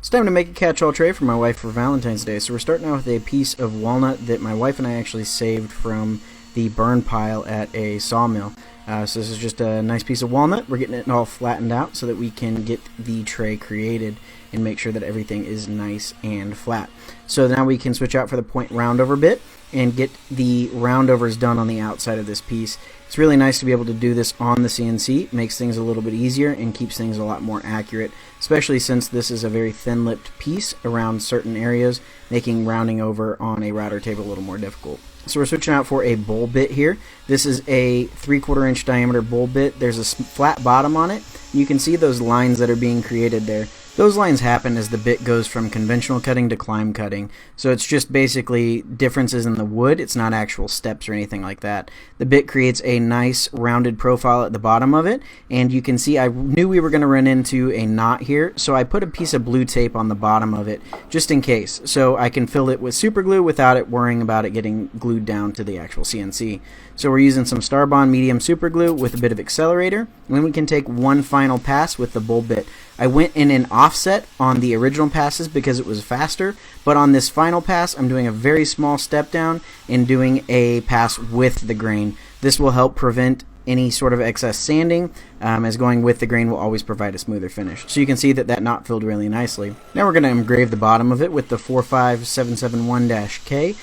It's time to make a catch-all tray for my wife for Valentine's Day. So we're starting out with a piece of walnut that my wife and I actually saved from the burn pile at a sawmill. So this is just a nice piece of walnut. We're getting it all flattened out so that we can get the tray created and make sure that everything is nice and flat. So now we can switch out for the point roundover bit and get the roundovers done on the outside of this piece. It's really nice to be able to do this on the CNC. It makes things a little bit easier and keeps things a lot more accurate, especially since this is a very thin-lipped piece around certain areas, making rounding over on a router table a little more difficult. So we're switching out for a bowl bit here. This is a 3/4 inch diameter bowl bit. There's a flat bottom on it. You can see those lines that are being created there. Those lines happen as the bit goes from conventional cutting to climb cutting. So it's just basically differences in the wood. It's not actual steps or anything like that. The bit creates a nice rounded profile at the bottom of it, and you can see I knew we were going to run into a knot here, so I put a piece of blue tape on the bottom of it just in case, so I can fill it with super glue without it worrying about it getting glued down to the actual CNC. So we're using some Starbond medium super glue with a bit of accelerator, and then we can take one final pass with the bowl bit. I went in an offset on the original passes because it was faster, but on this final pass I'm doing a very small step down and doing a pass with the grain. This will help prevent any sort of excess sanding, as going with the grain will always provide a smoother finish. So you can see that that knot filled really nicely. Now we're going to engrave the bottom of it with the 45771-K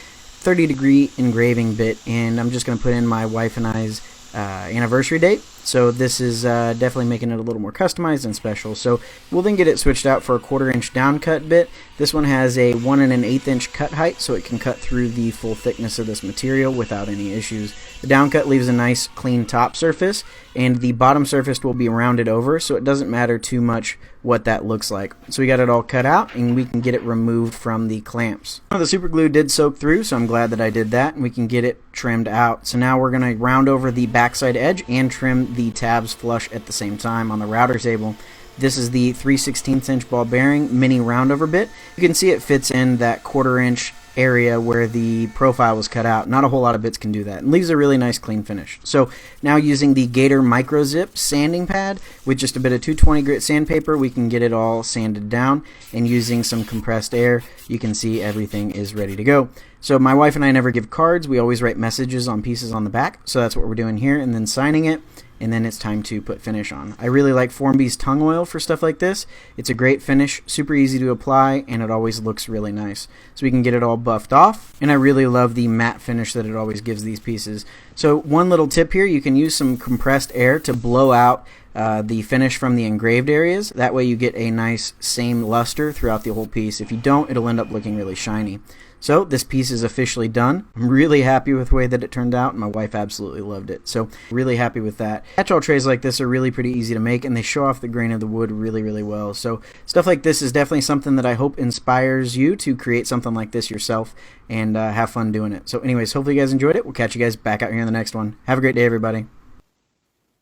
30-degree engraving bit, and I'm just going to put in my wife and I's anniversary date. So this is definitely making it a little more customized and special. So we'll then get it switched out for a 1/4 inch down cut bit. This one has a 1 1/8 inch cut height, so it can cut through the full thickness of this material without any issues. The down cut leaves a nice clean top surface, and the bottom surface will be rounded over, so it doesn't matter too much what that looks like. So we got it all cut out, and we can get it removed from the clamps. The super glue did soak through, so I'm glad that I did that, and we can get it trimmed out. So now we're going to round over the backside edge and trim the tabs flush at the same time on the router table. This is the 3/16 inch ball bearing mini roundover bit. You can see it fits in that 1/4 inch area where the profile was cut out. Not a whole lot of bits can do that, and leaves a really nice clean finish. So now using the Gator Micro Zip sanding pad with just a bit of 220 grit sandpaper, we can get it all sanded down, and using some compressed air you can see everything is ready to go. So my wife and I never give cards, we always write messages on pieces on the back, so that's what we're doing here, and then signing it, and then it's time to put finish on. I really like Formby's tongue oil for stuff like this. It's a great finish, super easy to apply, and it always looks really nice. So we can get it all buffed off, and I really love the matte finish that it always gives these pieces. So one little tip here, you can use some compressed air to blow out the finish from the engraved areas. That way you get a nice same luster throughout the whole piece. If you don't, it'll end up looking really shiny. So this piece is officially done. I'm really happy with the way that it turned out, and my wife absolutely loved it. So really happy with that. Catch-all trays like this are really pretty easy to make, and they show off the grain of the wood really, really well. So stuff like this is definitely something that I hope inspires you to create something like this yourself and have fun doing it. So anyways, hopefully you guys enjoyed it. We'll catch you guys back out here in the next one. Have a great day, everybody.